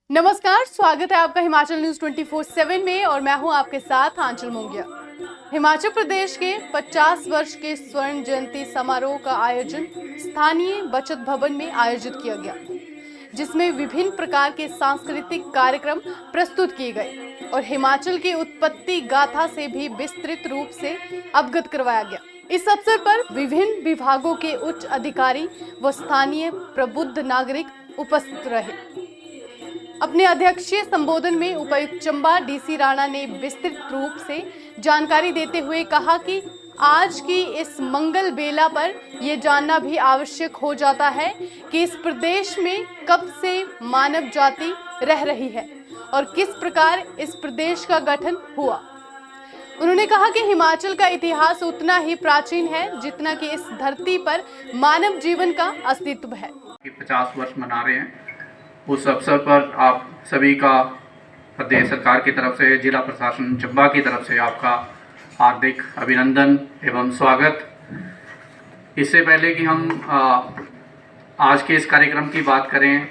नमस्कार, स्वागत है आपका हिमाचल न्यूज 24/7 में और मैं हूं आपके साथ आंचल मुंगिया। हिमाचल प्रदेश के 50 वर्ष के स्वर्ण जयंती समारोह का आयोजन स्थानीय बचत भवन में आयोजित किया गया, जिसमें विभिन्न प्रकार के सांस्कृतिक कार्यक्रम प्रस्तुत किए गए और हिमाचल की उत्पत्ति गाथा से भी विस्तृत रूप से अवगत करवाया गया। इस अवसर पर विभिन्न विभागों के उच्च अधिकारी व स्थानीय प्रबुद्ध नागरिक उपस्थित रहे। अपने अध्यक्षीय संबोधन में उपायुक्त चंबा डीसी राणा ने विस्तृत रूप से जानकारी देते हुए कहा कि आज की इस मंगल बेला पर यह जानना भी आवश्यक हो जाता है कि इस प्रदेश में कब से मानव जाति रह रही है और किस प्रकार इस प्रदेश का गठन हुआ। उन्होंने कहा कि हिमाचल का इतिहास उतना ही प्राचीन है जितना कि इस धरती पर मानव जीवन का अस्तित्व है। 50 वर्ष मना रहे हैं, उस अवसर पर आप सभी का प्रदेश सरकार की तरफ से, जिला प्रशासन चंबा की तरफ से आपका हार्दिक अभिनंदन एवं स्वागत। इससे पहले कि हम आज के इस कार्यक्रम की बात करें,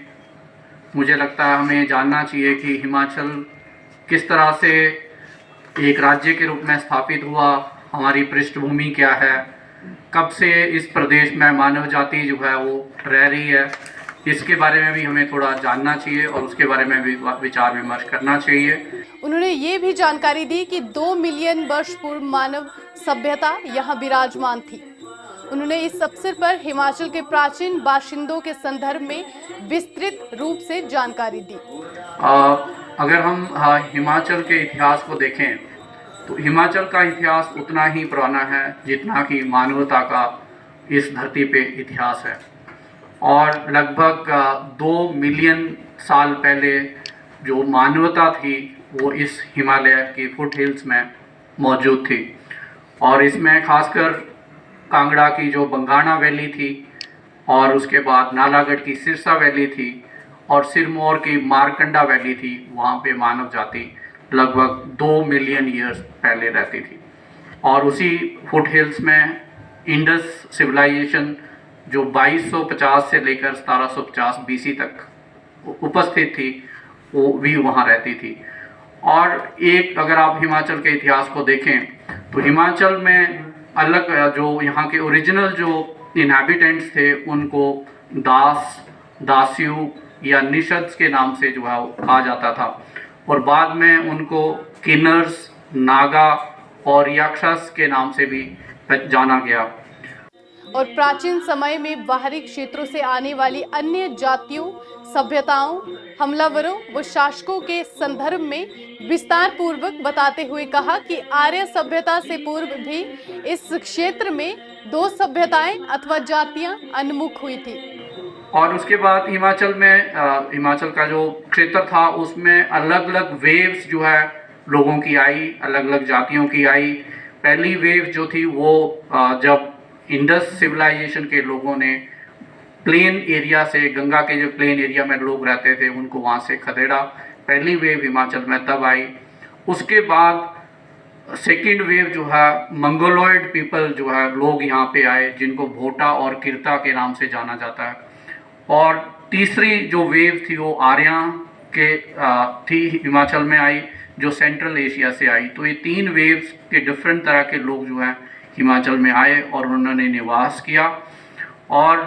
मुझे लगता है हमें जानना चाहिए कि हिमाचल किस तरह से एक राज्य के रूप में स्थापित हुआ, हमारी पृष्ठभूमि क्या है, कब से इस प्रदेश में मानव जाति जो है वो रह रही है, इसके बारे में भी हमें थोड़ा जानना चाहिए और उसके बारे में भी विचार विमर्श करना चाहिए। उन्होंने ये भी जानकारी दी कि 2 मिलियन वर्ष पूर्व मानव सभ्यता यहाँ विराजमान थी। उन्होंने इस अवसर पर हिमाचल के प्राचीन बाशिंदों के संदर्भ में विस्तृत रूप से जानकारी दी। अगर हम हिमाचल के इतिहास को देखें तो हिमाचल का इतिहास उतना ही पुराना है जितना कि मानवता का इस धरती पे इतिहास है और लगभग 2 मिलियन साल पहले जो मानवता थी वो इस हिमालय की फुट हिल्स में मौजूद थी और इसमें खासकर कांगड़ा की जो बंगाणा वैली थी और उसके बाद नालागढ़ की सिरसा वैली थी और सिरमौर की मारकंडा वैली थी, वहाँ पे मानव जाति लगभग 2 मिलियन ईयर्स पहले रहती थी और उसी फुट हिल्स में इंडस सिविलाइजेशन जो 2250 से लेकर 1750 बीसी तक उपस्थित थी वो भी वहाँ रहती थी। और एक अगर आप हिमाचल के इतिहास को देखें तो हिमाचल में अलग जो यहाँ के ओरिजिनल जो इनहैबिटेंट्स थे उनको दास, दास्यू या निषद्स के नाम से जो है कहा जाता था और बाद में उनको किन्नर्स, नागा और यक्षस के नाम से भी जाना गया। और प्राचीन समय में बाहरी क्षेत्रों से आने वाली अन्य जातियों, सभ्यताओं, हमलावरों व शासकों के संदर्भ में विस्तार पूर्वक बताते हुए कहा कि आर्य सभ्यता से पूर्व भी इस क्षेत्र में 2 सभ्यताएं अथवा जातियां उन्मुख हुई थी। और उसके बाद हिमाचल में हिमाचल का जो क्षेत्र था उसमें अलग अलग वेव्स जो है लोगों की आई, अलग अलग जातियों की आई। पहली वेव जो थी वो जब इंडस सिविलाइजेशन के लोगों ने प्लेन एरिया से, गंगा के जो प्लेन एरिया में लोग रहते थे उनको वहाँ से खदेड़ा, पहली वेव हिमाचल में तब आई। उसके बाद सेकेंड वेव जो है मंगोलॉयड पीपल जो है लोग यहाँ पे आए जिनको भोटा और किरता के नाम से जाना जाता है और तीसरी जो वेव थी वो आर्यन के थी, हिमाचल में आई जो सेंट्रल एशिया से आई। तो ये 3 वेव्स के डिफरेंट तरह के लोग जो हैं हिमाचल में आए और उन्होंने निवास किया। और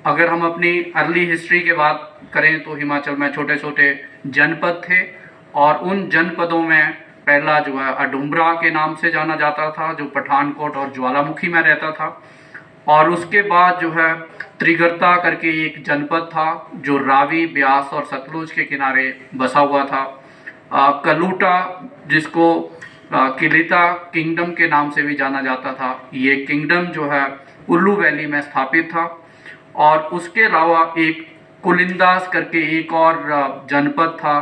अगर हम अपनी अर्ली हिस्ट्री की बात करें तो हिमाचल में छोटे छोटे जनपद थे और उन जनपदों में पहला जो है अडुम्बरा के नाम से जाना जाता था जो पठानकोट और ज्वालामुखी में रहता था और उसके बाद जो है त्रिगर्ता करके एक जनपद था जो रावी, ब्यास और सतलुज के किनारे बसा हुआ था। कलूटा जिसको किलिता किंगडम के नाम से भी जाना जाता था, ये किंगडम जो है कुल्लू वैली में स्थापित था और उसके अलावा एक कुलिंदास करके एक और जनपद था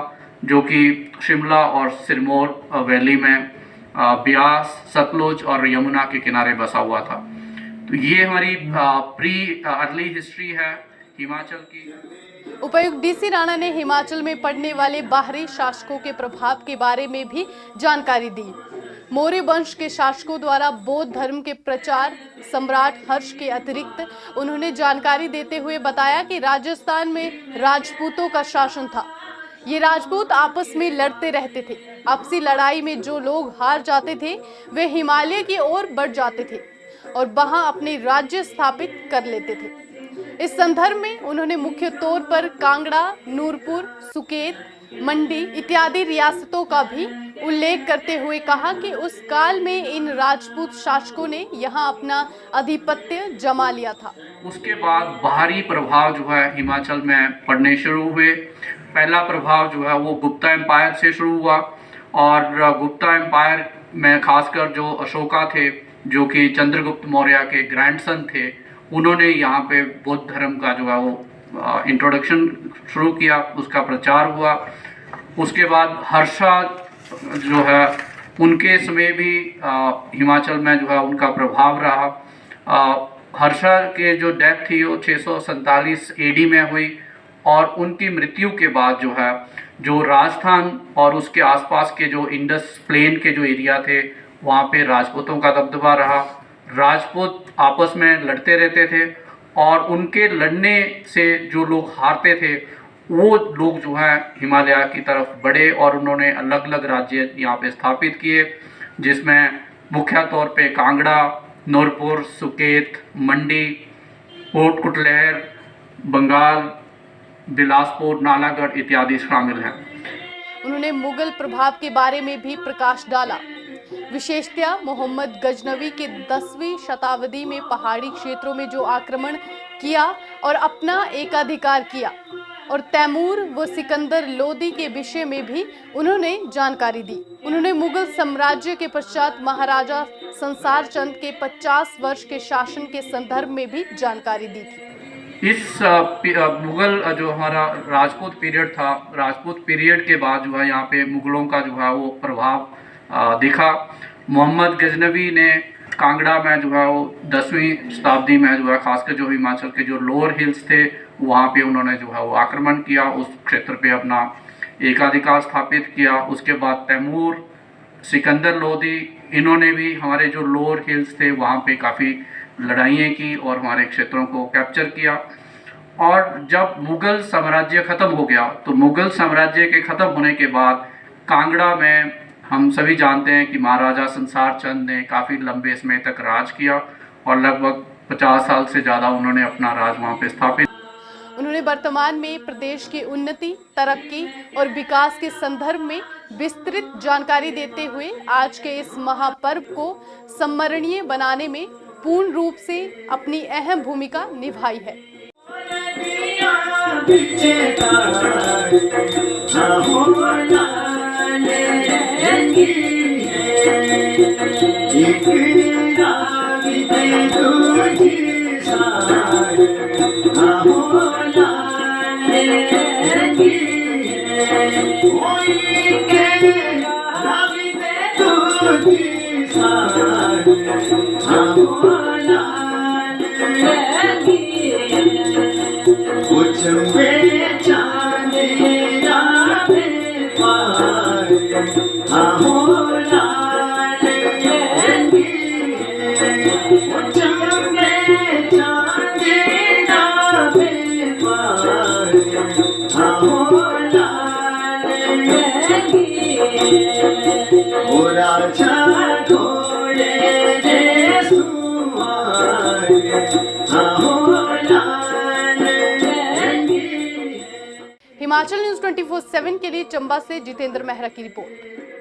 जो कि शिमला और सिरमौर वैली में ब्यास, सतलुज और यमुना के किनारे बसा हुआ था। तो ये हमारी प्री अर्ली हिस्ट्री है हिमाचल की। उपायुक्त डीसी राणा ने हिमाचल में पड़ने वाले बाहरी शासकों के प्रभाव के बारे में भी जानकारी दी। मौर्य वंश के शासकों द्वारा बौद्ध धर्म के प्रचार सम्राट हर्ष के अतिरिक्त उन्होंने जानकारी देते हुए बताया कि राजस्थान में राजपूतों का शासन था। ये राजपूत आपस में लड़ते रहते थे। आपसी लड़ाई में जो लोग हार जाते थे वे हिमालय की ओर बढ़ जाते थे और वहां अपने राज्य स्थापित कर लेते थे। इस संदर्भ में उन्होंने मुख्य तौर पर कांगड़ा, नूरपुर, सुकेत, मंडी इत्यादि रियासतों का भी उल्लेख करते हुए कहा कि उस काल में इन राजपूत शासकों ने यहाँ अपना आधिपत्य जमा लिया था। उसके बाद बाहरी प्रभाव जो है हिमाचल में पड़ने शुरू हुए। पहला प्रभाव जो है वो गुप्ता एम्पायर से शुरू हुआ और गुप्ता एम्पायर में खासकर जो अशोका थे, जो कि चंद्रगुप्त मौर्य के ग्रैंडसन थे, उन्होंने यहाँ पे बौद्ध धर्म का जो है वो इंट्रोडक्शन शुरू किया, उसका प्रचार हुआ। उसके बाद हर्षा जो है उनके समय भी हिमाचल में जो है उनका प्रभाव रहा। हर्षा के जो डेथ थी वो 647 एडी में हुई और उनकी मृत्यु के बाद जो है जो राजस्थान और उसके आसपास के जो इंडस प्लेन के जो एरिया थे वहाँ पे राजपूतों का दबदबा रहा। राजपूत आपस में लड़ते रहते थे और उनके लड़ने से जो लोग हारते थे वो लोग जो है हिमालय की तरफ बढ़े और उन्होंने अलग अलग राज्य यहाँ पे स्थापित किए, जिसमें मुख्य तौर पे कांगड़ा, नूरपुर, सुकेत, मंडी, पोर्ट कुटलैहर, बंगाल, बिलासपुर, नालागढ़ इत्यादि शामिल हैं। उन्होंने मुगल प्रभाव के बारे में भी प्रकाश डाला। विशेषतया मोहम्मद गजनवी के 10वीं शताब्दी में पहाड़ी क्षेत्रों में जो आक्रमण किया और अपना एकाधिकार किया और तैमूर व सिकंदर लोदी के विषय में भी उन्होंने जानकारी दी। उन्होंने मुगल साम्राज्य के पश्चात महाराजा संसार चंद के 50 वर्ष के शासन के संदर्भ में भी जानकारी दी थी। इस मुगल जो हमारा राजपूत पीरियड था, राजपूत पीरियड के बाद जो है यहाँ पे मुगलों का जो है वो प्रभाव दिखा। मोहम्मद गजनवी ने कांगड़ा में जो है वो 10वीं शताब्दी में जो है खासकर जो हिमाचल के जो लोअर हिल्स थे वहाँ पे उन्होंने जो है वो आक्रमण किया, उस क्षेत्र पे अपना एकाधिकार स्थापित किया। उसके बाद तैमूर, सिकंदर लोदी, इन्होंने भी हमारे जो लोअर हिल्स थे वहाँ पे काफ़ी लड़ाइयाँ की और हमारे क्षेत्रों को कैप्चर किया। और जब मुग़ल साम्राज्य ख़त्म हो गया तो मुग़ल साम्राज्य के ख़त्म होने के बाद कांगड़ा में हम सभी जानते हैं कि महाराजा संसार चंद ने काफ़ी लंबे समय तक राज किया और लगभग 50 साल से ज़्यादा उन्होंने अपना राज वहाँ पे स्थापित। उन्होंने वर्तमान में प्रदेश की उन्नति, तरक्की और विकास के संदर्भ में विस्तृत जानकारी देते हुए आज के इस महापर्व को स्मरणीय बनाने में पूर्ण रूप से अपनी अहम भूमिका निभाई है। हिमाचल न्यूज़ 24/7 के लिए चंबा से जितेंद्र मेहरा की रिपोर्ट।